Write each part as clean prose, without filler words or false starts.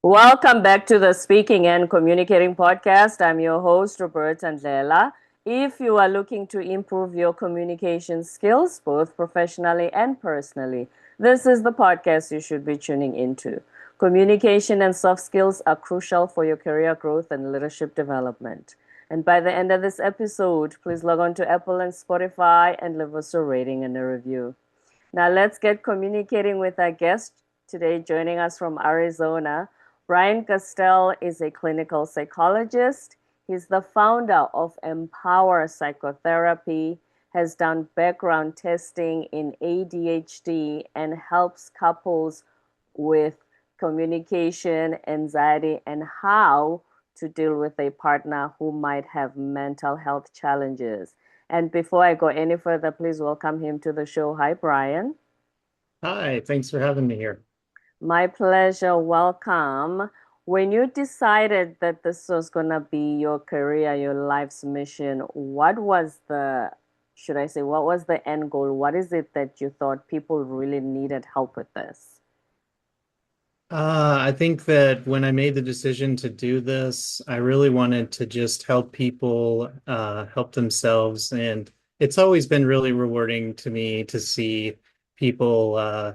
Welcome back to the Speaking and Communicating podcast. I'm your host, Roberta Ndlela. If you are looking to improve your communication skills, both professionally and personally, this is the podcast you should be tuning into. Communication and soft skills are crucial for your career growth and leadership development. And by the end of this episode, please log on to Apple and Spotify and leave us a rating and a review. Now let's get communicating with our guest today, joining us from Arizona. Bryan Gastelle is a clinical psychologist. He's the founder of Empower Psychotherapy, has done background testing in ADHD, and helps couples with communication, anxiety, and how to deal with a partner who might have mental health challenges. And before I go any further, please welcome him to the show. Hi, Bryan. Hi, thanks for having me here. My pleasure. Welcome. When you decided that this was going to be your career, your life's mission, what was should I say, what was the end goal? What is it that you thought people really needed help with this? I think that when I made the decision to do this, I really wanted to just help people help themselves. And it's always been really rewarding to me to see people,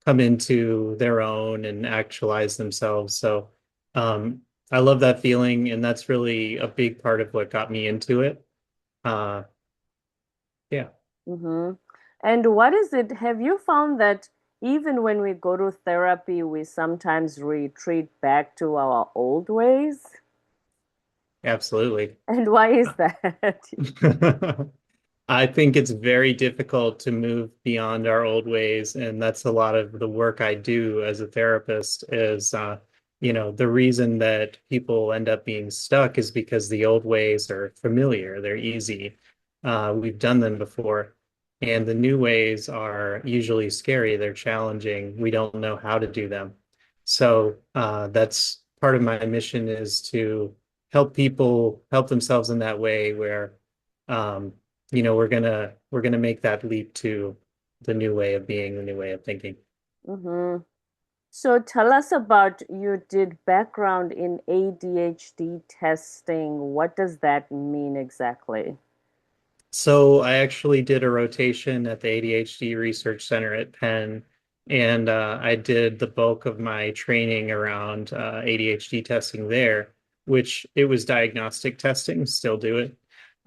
come into their own and actualize themselves. So um, I love that feeling, and that's really a big part of what got me into it. Uh, yeah. Mm-hmm. And what is it? Have you found that even when we go to therapy, we sometimes retreat back to our old ways? Absolutely. And why is that? I think it's very difficult to move beyond our old ways, and that's a lot of the work I do as a therapist is the reason that people end up being stuck is because the old ways are familiar, they're easy. We've done them before. And the new ways are usually scary, they're challenging. We don't know how to do them. So that's part of my mission is to help people help themselves in that way where um, we're gonna make that leap to the new way of being, the new way of thinking. Mm-hmm. So tell us about you did background in ADHD testing. What does that mean exactly? So I actually did a rotation at the ADHD Research Center at Penn, and I did the bulk of my training around ADHD testing there, which it was diagnostic testing, still do it.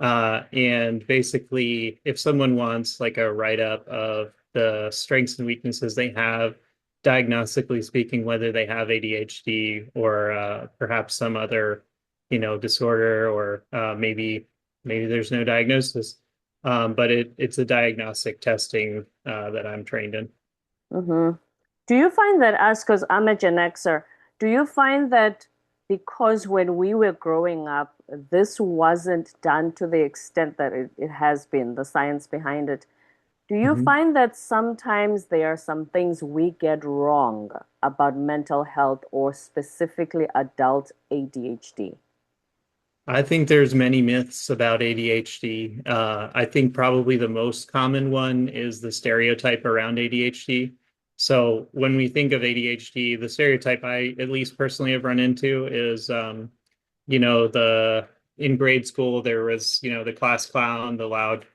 And basically, if someone wants like a write-up of the strengths and weaknesses they have, diagnostically speaking, whether they have ADHD or perhaps some other, disorder, or maybe there's no diagnosis, but it's a diagnostic testing that I'm trained in. Mm-hmm. Do you find that us, because I'm a Gen Xer, do you find that because when we were growing up, this wasn't done to the extent that it has been, the science behind it? Do you Mhm. find that sometimes there are some things we get wrong about mental health or specifically adult ADHD? I think there's many myths about ADHD. I think probably the most common one is the stereotype around ADHD. So when we think of ADHD, the stereotype I at least personally have run into is, the in grade school there was, the class clown, the loud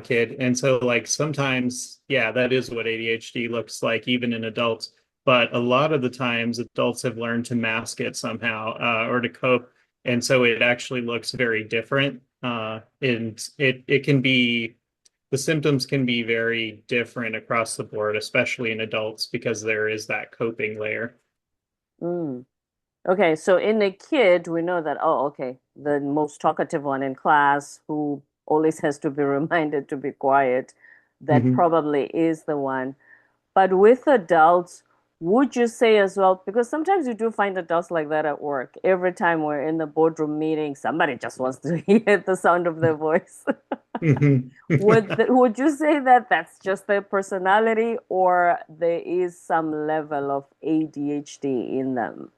kid, and so like sometimes, yeah, that is what ADHD looks like, even in adults. But a lot of the times, adults have learned to mask it somehow or to cope, and so it actually looks very different. And it can be the symptoms can be very different across the board, especially in adults, because there is that coping layer. Mm. Okay, so in a kid, we know that, oh, okay, the most talkative one in class who always has to be reminded to be quiet, that Mhm. probably is the one. But with adults, would you say as well, because sometimes you do find adults like that at work. Every time we're in the boardroom meeting, somebody just wants to hear the sound of their voice. Mhm. Would you say that that's just their personality or there is some level of ADHD in them?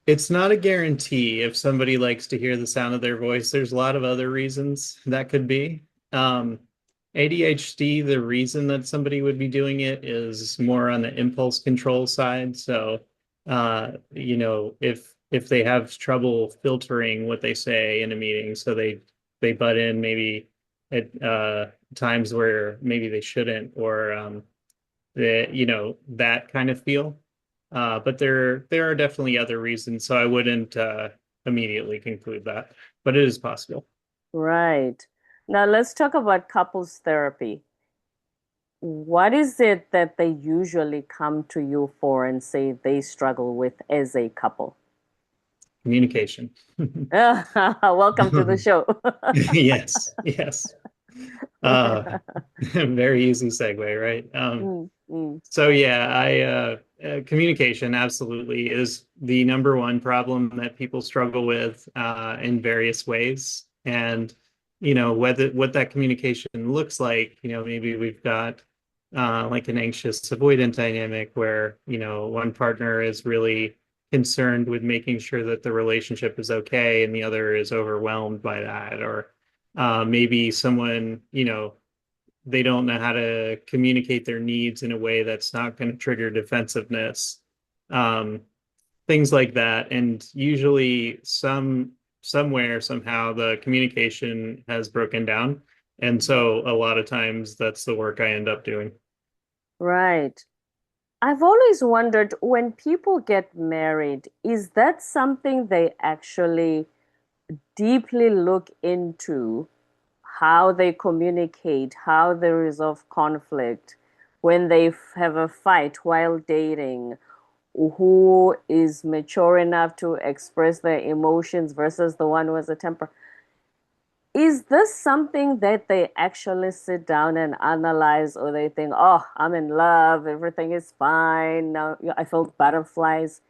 It's not a guarantee if somebody likes to hear the sound of their voice. There's a lot of other reasons that could be. Um, ADHD, the reason that somebody would be doing it is more on the impulse control side. So, if they have trouble filtering what they say in a meeting, so they butt in maybe at times where maybe they shouldn't, or that kind of feel. But there are definitely other reasons, so I wouldn't immediately conclude that, but it is possible. Right. Now let's talk about couples therapy. What is it that they usually come to you for and say they struggle with as a couple? Communication. Welcome to the show. Yes, yes. Uh, very easy segue, right? Mm, mm. So yeah, communication absolutely is the number one problem that people struggle with in various ways. And whether what that communication looks like, maybe we've got like an anxious avoidant dynamic where, one partner is really concerned with making sure that the relationship is okay and the other is overwhelmed by that. Or maybe someone, they don't know how to communicate their needs in a way that's not going to trigger defensiveness, um, things like that. And usually, somewhere, somehow, the communication has broken down. And so, a lot of times, that's the work I end up doing. Right. I've always wondered when people get married, is that something they actually deeply look into how they communicate, how they resolve conflict when they have a fight while dating, who is mature enough to express their emotions versus the one who has a temper? Is this something that they actually sit down and analyze, or they think, oh, I'm in love, everything is fine, now I feel butterflies?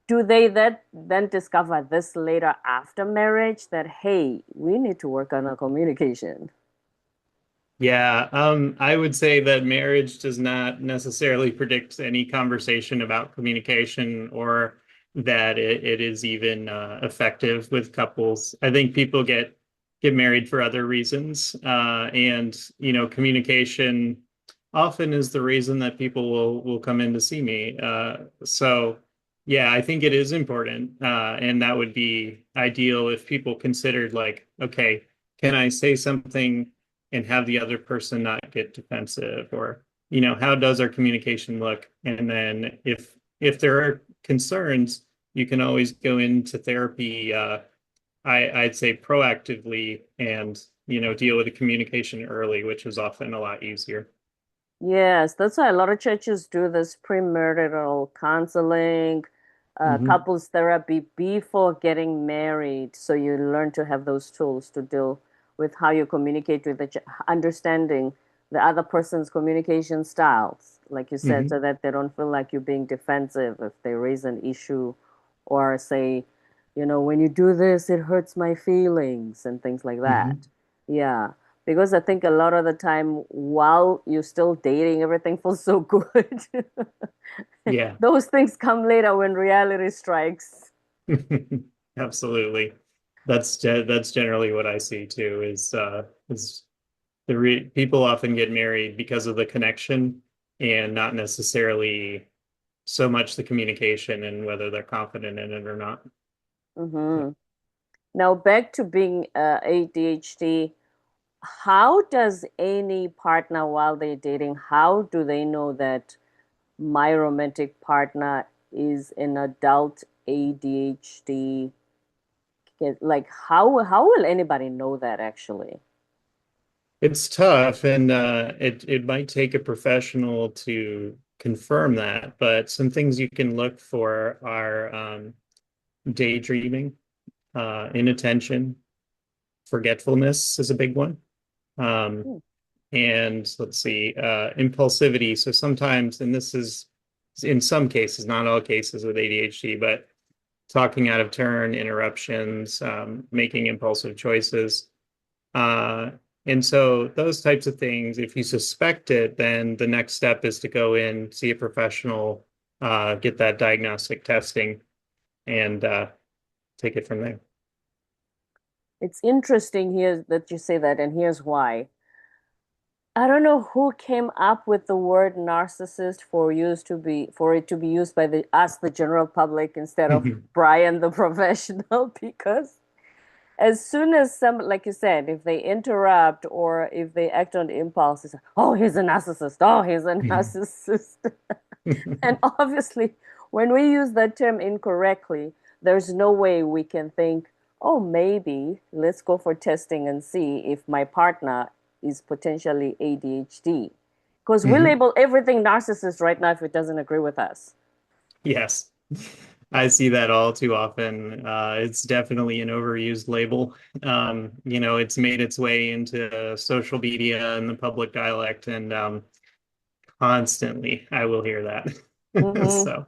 Do they then discover this later after marriage that, hey, we need to work on our communication? Yeah, I would say that marriage does not necessarily predict any conversation about communication or that it is even effective with couples. I think people get married for other reasons, and communication often is the reason that people will come in to see me. So yeah, I think it is important, and that would be ideal if people considered like, okay, can I say something and have the other person not get defensive, or how does our communication look? And then if there are concerns, you can always go into therapy, I'd say proactively, and deal with the communication early, which is often a lot easier. Yes, that's why a lot of churches do this premarital counseling, Hmm. couples therapy before getting married. So you learn to have those tools to deal with how you communicate with understanding the other person's communication styles, like you said, so Hmm. that they don't feel like you're being defensive if they raise an issue or say, when you do this, it hurts my feelings and things like that. Hmm. Yeah. Because I think a lot of the time, while you're still dating, everything feels so good. Yeah. Those things come later when reality strikes. Absolutely. That's generally what I see too, is people often get married because of the connection and not necessarily so much the communication and whether they're confident in it or not. Hmm. Now, back to being ADHD, how does any partner, while they're dating, how do they know that my romantic partner is an adult ADHD? Like, how will anybody know that actually? It's tough, and it might take a professional to confirm that, but some things you can look for are daydreaming, inattention, forgetfulness is a big one. Um, Hmm. and let's see, impulsivity. So sometimes, and this is in some cases, not all cases with ADHD, but talking out of turn, interruptions, making impulsive choices. Uh, and so those types of things, if you suspect it, then the next step is to go in, see a professional, get that diagnostic testing, and take it from there. It's interesting here that you say that, and here's why. I don't know who came up with the word narcissist for it to be used by the us, the general public, instead of Brian the professional, because as soon as some, like you said, if they interrupt or if they act on impulse, it's like, oh, he's a narcissist. Oh, he's a narcissist. And obviously, when we use that term incorrectly, there's no way we can think, oh, maybe let's go for testing and see if my partner is potentially ADHD. Because we Mhm. label everything narcissist right now if it doesn't agree with us. Yes, I see that all too often. It's definitely an overused label. It's made its way into social media and the public dialect, and constantly I will hear that. Hmm. So,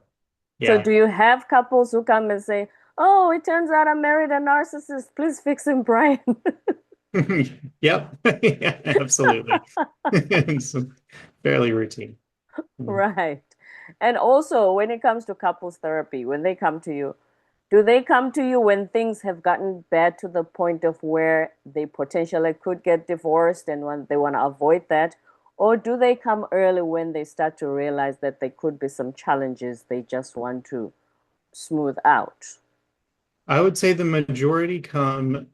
So, yeah. do you have couples who come and say, oh, it turns out I married a narcissist. Please fix him, Brian? Yep. Yeah, absolutely. It's fairly routine. Mhm. Right. And also, when it comes to couples therapy, when they come to you, do they come to you when things have gotten bad to the point of where they potentially could get divorced and when they want to avoid that? Or do they come early when they start to realize that there could be some challenges they just want to smooth out? I would say the majority come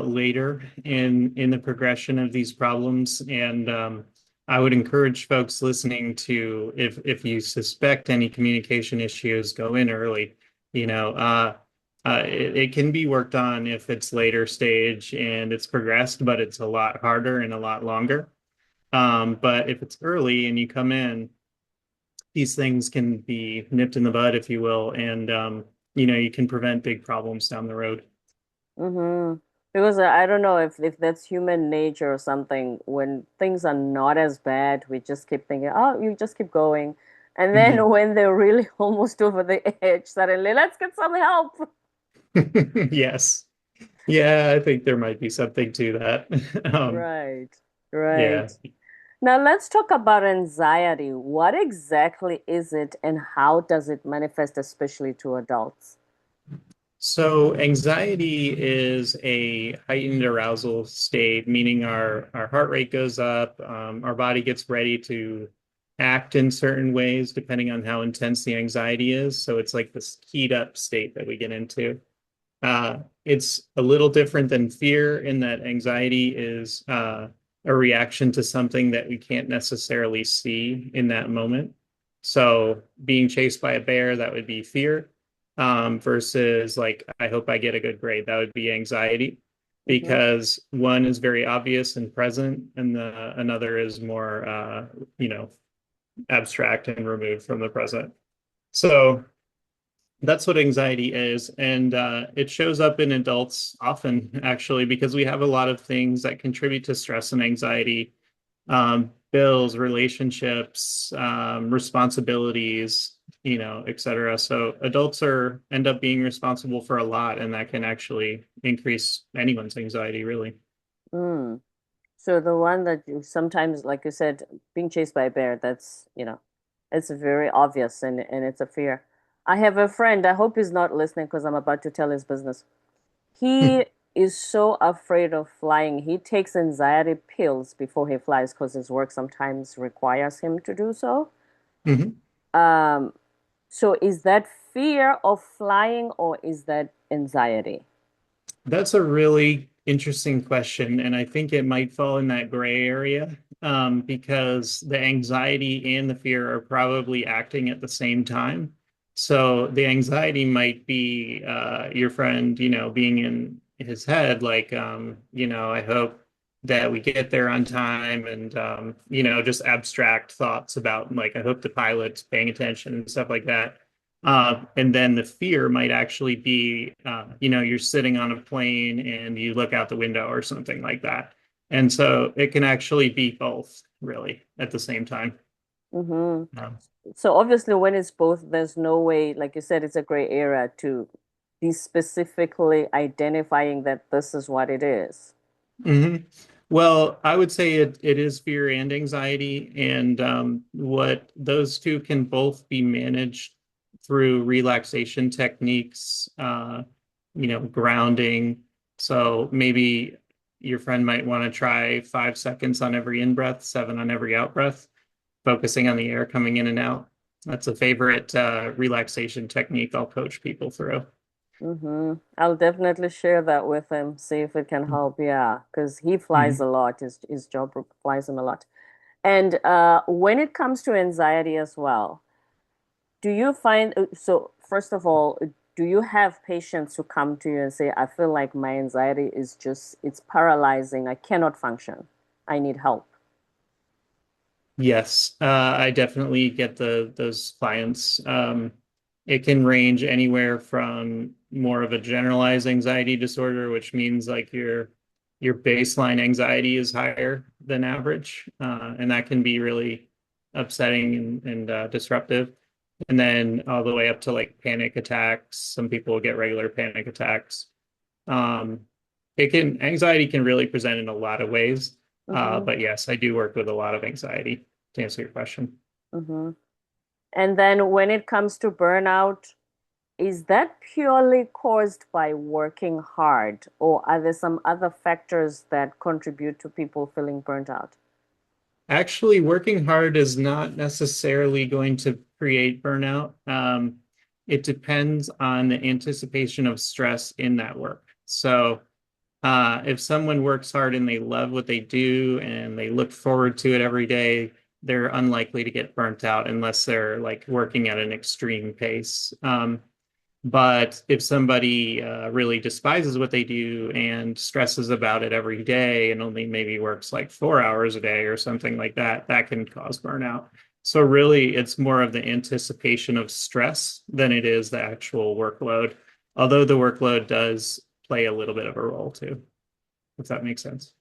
later in the progression of these problems, and I would encourage folks listening to if you suspect any communication issues, go in early. It can be worked on if it's later stage and it's progressed, but it's a lot harder and a lot longer. But if it's early and you come in, these things can be nipped in the bud, if you will, and you can prevent big problems down the road. Mm-hmm. Because I don't know if that's human nature or something. When things are not as bad, we just keep thinking, oh, you just keep going. And then Mhm. when they're really almost over the edge, suddenly, let's get some help. Yes. Yeah, I think there might be something to that. Right, right. Yeah. Now let's talk about anxiety. What exactly is it and how does it manifest, especially to adults? So anxiety is a heightened arousal state, meaning our heart rate goes up, our body gets ready to act in certain ways depending on how intense the anxiety is. So it's like this keyed up state that we get into. It's a little different than fear in that anxiety is a reaction to something that we can't necessarily see in that moment. So being chased by a bear, that would be fear, versus like, I hope I get a good grade. That would be anxiety Mm-hmm. because one is very obvious and present, and another is more, abstract and removed from the present. So that's what anxiety is. And it shows up in adults often, actually, because we have a lot of things that contribute to stress and anxiety, bills, relationships, responsibilities, et cetera. So adults end up being responsible for a lot, and that can actually increase anyone's anxiety, really. Mm. So the one that you sometimes, like you said, being chased by a bear, it's very obvious and it's a fear. I have a friend, I hope he's not listening because I'm about to tell his business. He is so afraid of flying. He takes anxiety pills before he flies because his work sometimes requires him to do so. Mhm. Um, so is that fear of flying or is that anxiety? That's a really interesting question, and I think it might fall in that gray area because the anxiety and the fear are probably acting at the same time. So the anxiety might be your friend, being in his head, like, I hope that we get there on time, and just abstract thoughts about like, I hope the pilot's paying attention and stuff like that. And then the fear might actually be, you're sitting on a plane and you look out the window or something like that. And so it can actually be both, really, at the same time. Hmm. Um, So obviously, when it's both, there's no way, like you said, it's a gray area to be specifically identifying that this is what it is. mhm. Well, I would say it is fear and anxiety, and what those two can both be managed through relaxation techniques, grounding. So maybe your friend might want to try 5 seconds on every in breath, seven on every out breath, focusing on the air coming in and out. That's a favorite relaxation technique I'll coach people through. I'll definitely share that with him, see if it can help. Yeah, because he flies Mhm. a lot. His job flies him a lot. And when it comes to anxiety as well, do you find, so first of all, do you have patients who come to you and say, I feel like my anxiety is just, it's paralyzing. I cannot function. I need help. Yes, I definitely get those clients. It can range anywhere from more of a generalized anxiety disorder, which means like your baseline anxiety is higher than average, and that can be really upsetting and disruptive. And then all the way up to like panic attacks. Some people get regular panic attacks. Um, anxiety can really present in a lot of ways. Mm-hmm, But yes, I do work with a lot of anxiety to answer your question. mm-hmm. And then when it comes to burnout, is that purely caused by working hard, or are there some other factors that contribute to people feeling burnt out? Actually, working hard is not necessarily going to create burnout. It depends on the anticipation of stress in that work. So, if someone works hard and they love what they do and they look forward to it every day, they're unlikely to get burnt out unless they're like working at an extreme pace. But if somebody really despises what they do and stresses about it every day and only maybe works like 4 hours a day or something like that, that can cause burnout. So really, it's more of the anticipation of stress than it is the actual workload, although the workload does play a little bit of a role too, if that makes sense.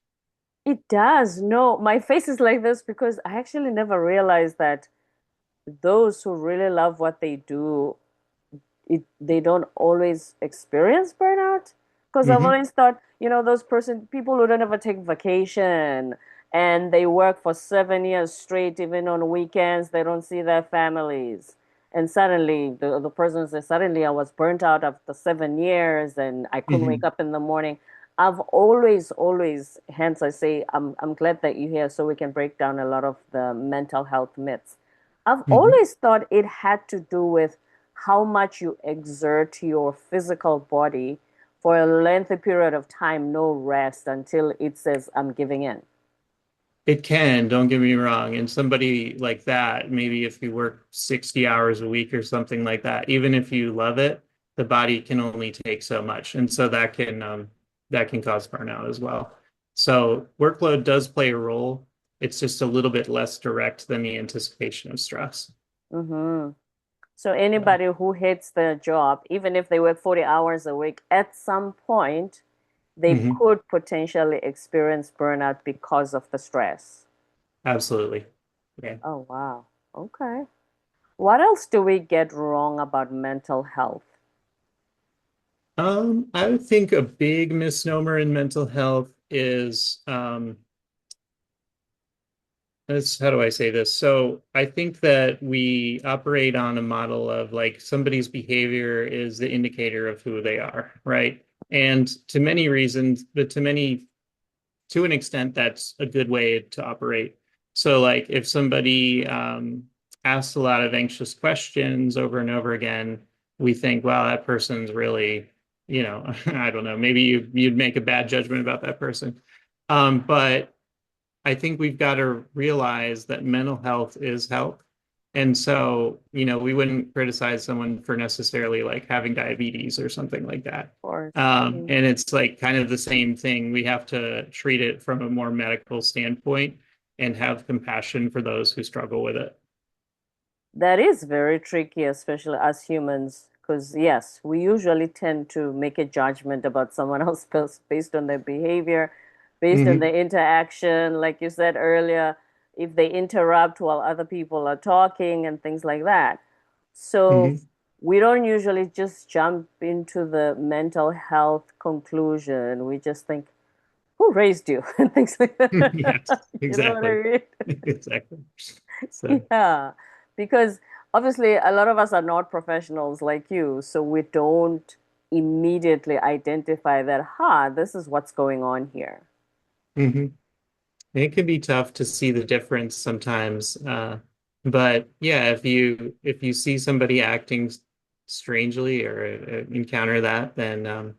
It does. No, my face is like this because I actually never realized that those who really love what they do, they don't always experience burnout. Because I've Hmm. always thought, those people who don't ever take vacation and they work for 7 years straight, even on weekends, they don't see their families. And suddenly, the person says, suddenly I was burnt out after 7 years and I couldn't wake Hmm. up in the morning. I've always, hence I say, I'm glad that you're here so we can break down a lot of the mental health myths. I've Hmm. always thought it had to do with how much you exert your physical body for a lengthy period of time, no rest until it says, I'm giving in. It can, don't get me wrong. And somebody like that, maybe if you work 60 hours a week or something like that, even if you love it, the body can only take so much. And so that can cause burnout as well. So workload does play a role. It's just a little bit less direct than the anticipation of stress. Hmm. So So, anybody who hates their job, even if they work 40 hours a week, at some point they mhm, could potentially experience burnout because of the stress. absolutely. Yeah. Oh, wow. Okay. What else do we get wrong about mental health? I would think a big misnomer in mental health is That's how do I say this? So I think that we operate on a model of like somebody's behavior is the indicator of who they are, right? And to many reasons, but to an extent, that's a good way to operate. So like if somebody asks a lot of anxious questions over and over again, we think, wow, that person's really, I don't know, maybe you'd make a bad judgment about that person. But I think we've got to realize that mental health is health. And so, we wouldn't criticize someone for necessarily like having diabetes or something like that. Of course. And it's like kind of the same thing. We have to treat it from a more medical standpoint and have compassion for those who struggle with it. That is very tricky, especially as humans, because yes, we usually tend to make a judgment about someone else based on their behavior, based on Hmm. their interaction. Like you said earlier, if they interrupt while other people are talking and things like that. So Hmm. we don't usually just jump into the mental health conclusion. We just think, who raised you? And things like Yes, that. You know what I exactly. mean? Exactly. So, Yeah, because obviously a lot of us are not professionals like you, so we don't immediately identify that, this is what's going on here. hmm It can be tough to see the difference sometimes. But yeah, if you see somebody acting strangely or encounter that, then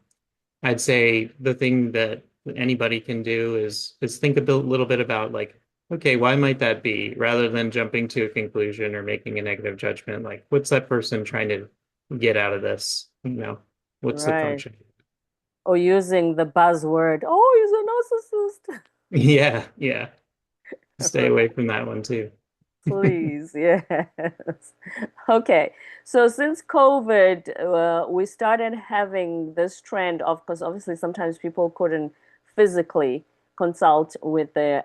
I'd say the thing that anybody can do is think little bit about like, okay, why might that be? Rather than jumping to a conclusion or making a negative judgment, like, what's that person trying to get out of this? What's the Right. function? Or using the buzzword, oh, he's a narcissist. Yeah, yeah. Stay away from that one too. Please, yes. Okay. So since COVID, we started having this trend of, because obviously sometimes people couldn't physically consult with the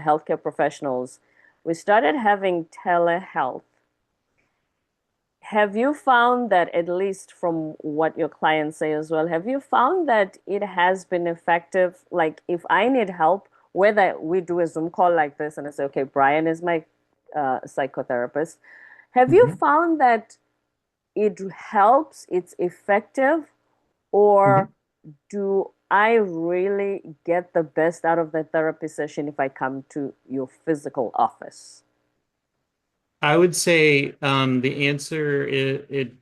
healthcare professionals. We started having telehealth. Have you found that, at least from what your clients say as well, have you found that it has been effective? Like, if I need help, whether we do a Zoom call like this and I say, okay, Bryan is my psychotherapist, have you Mhm, found that it helps, it's effective, or mhm. do I really get the best out of the therapy session if I come to your physical office? I would say the answer it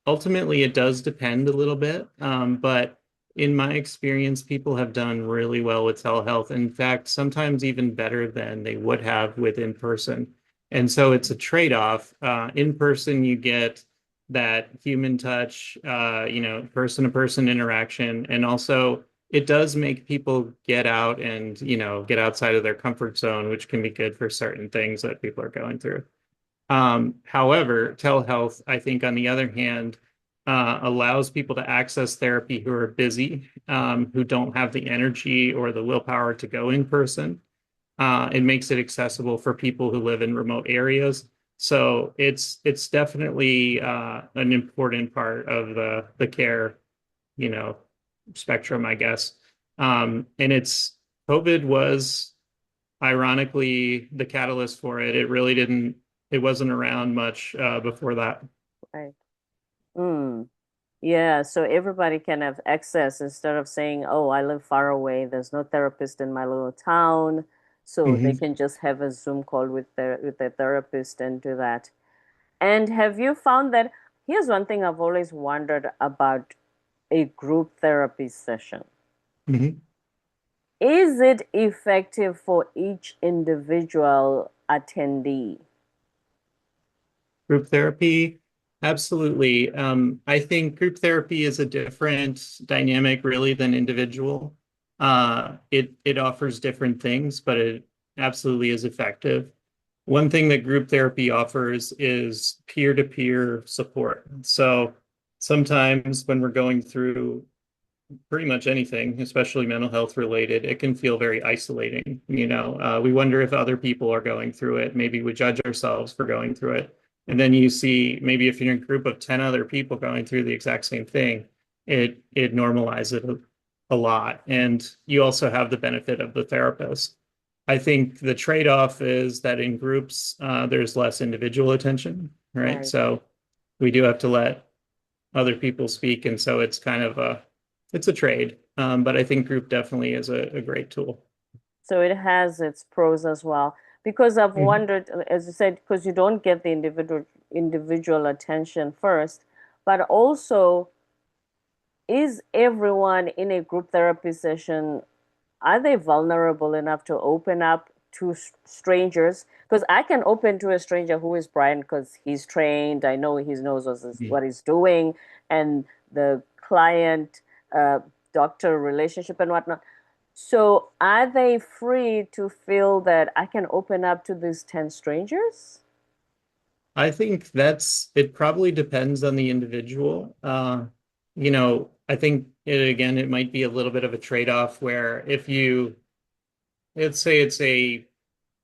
ultimately it does depend a little bit, but in my experience, people have done really well with telehealth. In fact, sometimes even better than they would have with in person. And so it's a trade-off. In person, you get that human touch, person-to-person interaction, and also it does make people get out and get outside of their comfort zone, which can be good for certain things that people are going through. However, telehealth, I think, on the other hand, allows people to access therapy who are busy, who don't have the energy or the willpower to go in person. It makes it accessible for people who live in remote areas. So it's definitely an important part of the care, you know, spectrum, I guess. And it's COVID was ironically the catalyst for it. It wasn't around much before that. Right. Mm. Yeah, so everybody can have access instead of saying, "Oh, I live far away. There's no therapist in my little town." So they hmm can just have a Zoom call with their therapist and do that. And have you found that here's one thing I've always wondered about a group therapy session. hmm Is it effective for each individual attendee? Group therapy, absolutely. I think group therapy is a different dynamic, really, than individual. It offers different things, but it absolutely is effective. One thing that group therapy offers is peer-to-peer support. So sometimes when we're going through pretty much anything, especially mental health related, it can feel very isolating. We wonder if other people are going through it. Maybe we judge ourselves for going through it. And then you see, maybe if you're in a group of 10 other people going through the exact same thing, it normalizes it a lot. And you also have the benefit of the therapist. I think the trade-off is that in groups, there's less individual attention, right? Right. So we do have to let other people speak, and so it's a trade. But I think group definitely is a great tool. So it has its pros as well. Because I've Mhm. wondered, as you said, because you don't get the individual attention first, but also, is everyone in a group therapy session, are they vulnerable enough to open up to strangers? Because I can open to a stranger who is Bryan because he's trained. I know he knows what he's doing, and the client doctor relationship and whatnot. So, are they free to feel that I can open up to these 10 strangers? I think it probably depends on the individual. I think it might be a little bit of a trade-off where if let's say it's a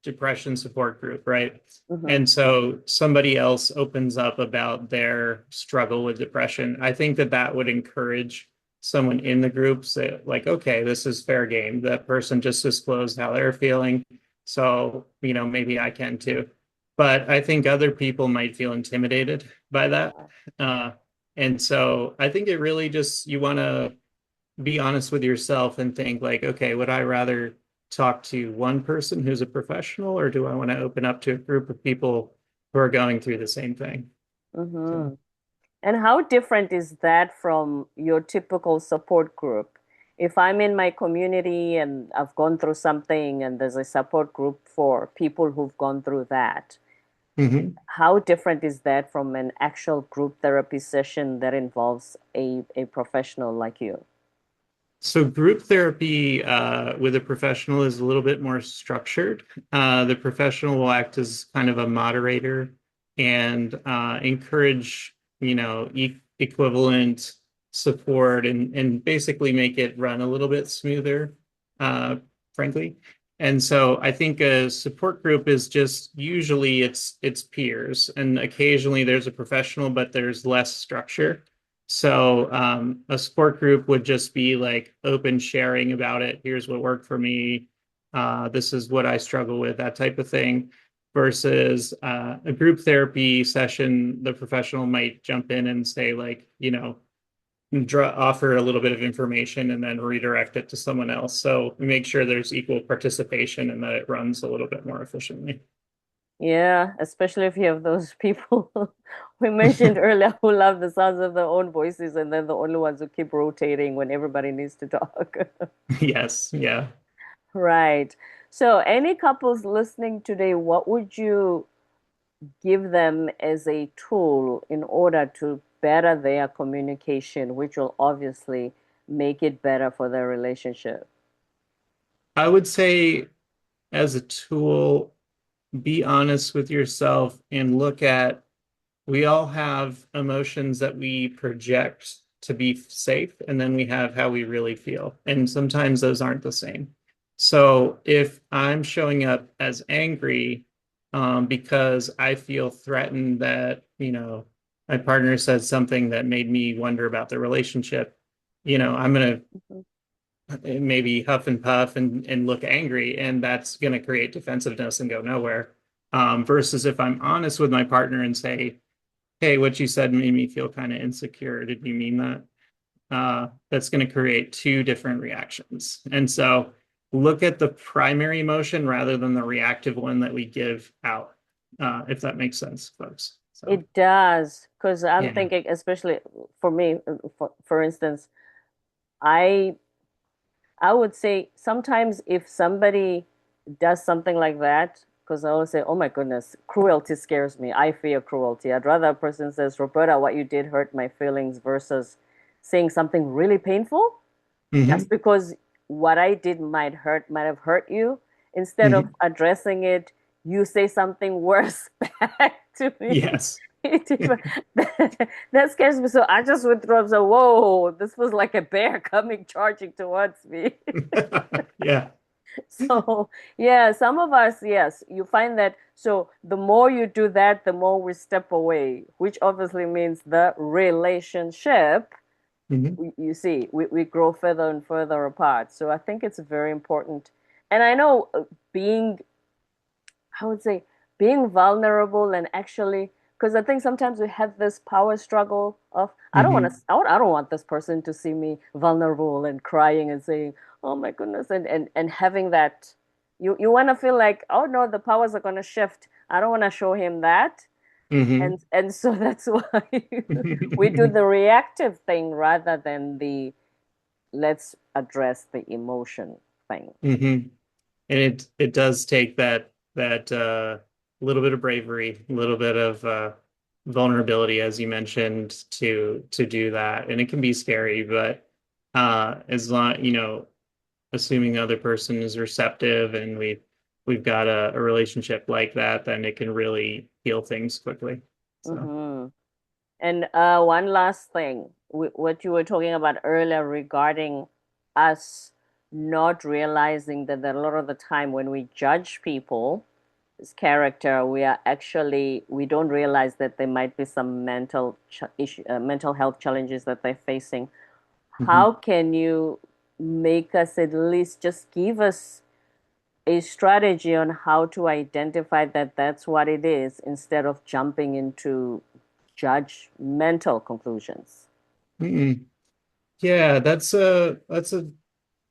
depression support group, right? Hmm. And so somebody else opens up about their struggle with depression. I think that would encourage someone in the group say, like, okay, this is fair game. That person just disclosed how they're feeling. So, maybe I can too. But I think other people might feel intimidated by that. Uh, and so I think it really just, you want to be honest with yourself and think like, okay, would I rather talk to one person who's a professional, or do I want to open up to a group of people who are going through the same thing? Mm-hmm. So, And how different is that from your typical support group? If I'm in my community and I've gone through something and there's a support group for people who've gone through that, mhm. how different is that from an actual group therapy session that involves a professional like you? So group therapy with a professional is a little bit more structured. The professional will act as kind of a moderator and encourage, equivalent support and basically make it run a little bit smoother, uh, frankly. And so I think a support group is just usually it's peers, and occasionally there's a professional, but there's less structure. So a support group would just be like open sharing about it. Here's what worked for me. This is what I struggle with, that type of thing. Versus a group therapy session, the professional might jump in and say, like, offer a little bit of information and then redirect it to someone else. So we make sure there's equal participation and that it runs a little bit more efficiently. Yeah, especially if you have those people we mentioned earlier who love the sounds of their own voices and then the only ones who keep rotating when everybody needs to talk. Yes, yeah. Right. So, any couples listening today, what would you give them as a tool in order to better their communication, which will obviously make it better for their relationship? I would say as a tool, be honest with yourself and look at we all have emotions that we project to be safe, and then we have how we really feel. And sometimes those aren't the same. So if I'm showing up as angry because I feel threatened that, my partner said something that made me wonder about the relationship, I'm going Mhm. to maybe huff and puff and look angry, and that's going to create defensiveness and go nowhere. Versus if I'm honest with my partner and say, hey, what you said made me feel kind of insecure. Did you mean that? That's going to create two different reactions. And so look at the primary emotion rather than the reactive one that we give out, if that makes sense, folks. So, It does, because I'm yeah. thinking, especially for me, for instance, I I would say sometimes if somebody does something like that, because I always say, oh my goodness, cruelty scares me. I fear cruelty. I'd rather a person says, Roberta, what you did hurt my feelings versus saying something really painful just Hmm. because what I did might have hurt you. Instead of Hmm. addressing it, you say something worse back to me. Yes. That scares me. So I just withdraw and say, whoa, this was like a bear coming charging towards me. Yeah. So, yeah, some of us, yes, you find that. So, the more you do that, the more we step away, which obviously means the relationship, Hmm. you see, we grow further and further apart. So, I think it's very important. And I know being I would say being vulnerable and actually, because I think sometimes we have this power struggle of I don't want to, Hmm. I don't want this person to see me vulnerable and crying and saying, "Oh my goodness," and having that, you want to feel like, "Oh no, the powers are going to shift." I don't want to show him that, Hmm. and so that's why we do the reactive thing rather than the let's address the emotion thing. Hmm. And it does take that little bit of bravery, a little bit of vulnerability, as you mentioned, to do that. And it can be scary, but as long, assuming the other person is receptive and we've got a relationship like that, then it can really heal things quickly. So, Hmm. And one last thing, what you were talking about earlier regarding us not realizing that a lot of the time when we judge people's character, we don't realize that there might be some mental health challenges that they're facing. How mhm. can you make us at least just give us a strategy on how to identify that that's what it is instead of jumping into judgmental conclusions? Mm-mm. Yeah, that's a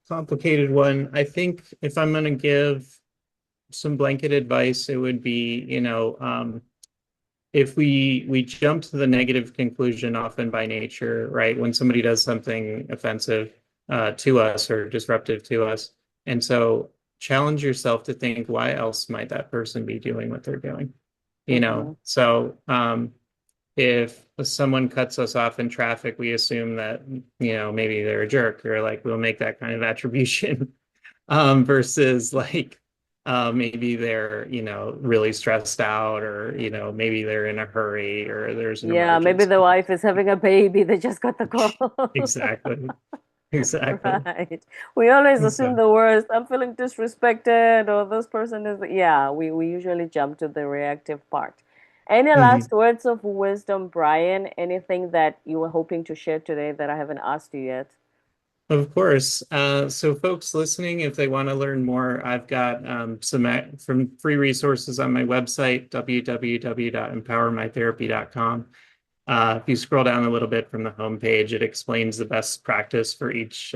complicated one. I think if I'm going to give some blanket advice, it would be, if we jump to the negative conclusion often by nature, right? When somebody does something offensive to us or disruptive to us. And so challenge yourself to think, why else might that person be doing what they're doing? Mm-hmm. So if someone cuts us off in traffic, we assume that, maybe they're a jerk, or like we'll make that kind of attribution. Versus like maybe they're, really stressed out, or, maybe they're in a hurry, or there's an Yeah, maybe the emergency. wife is having a baby. They just got the call. Exactly. Exactly. Right. We always assume So, the worst. I'm feeling disrespected, or this person is, yeah, we usually jump to the reactive part. Any last mhm. words of wisdom, Brian? Anything that you were hoping to share today that I haven't asked you yet? Of course. So folks listening, if they want to learn more, I've got some free resources on my website, www.empowermytherapy.com. If you scroll down a little bit from the homepage, it explains the best practice for each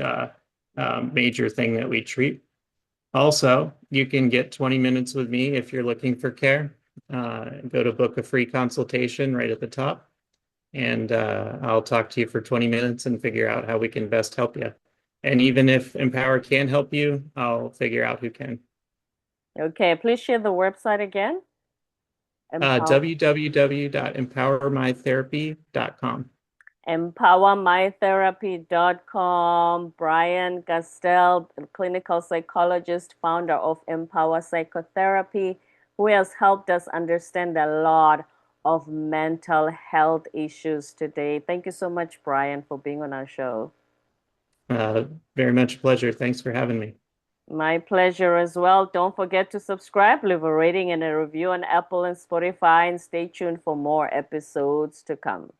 major thing that we treat. Also, you can get 20 minutes with me if you're looking for care. Go to book a free consultation right at the top, and I'll talk to you for 20 minutes and figure out how we can best help you. And even if Empower can't help you, I'll figure out who can. Okay, please share the website again. Empower www.empowermytherapy.com. empowermytherapy.com. Bryan Gastelle, clinical psychologist, founder of Empower Psychotherapy, who has helped us understand a lot of mental health issues today. Thank you so much, Bryan, for being on our show. Uh, Very much a pleasure. Thanks for having me. My pleasure as well. Don't forget to subscribe, leave a rating and a review on Apple and Spotify, and stay tuned for more episodes to come.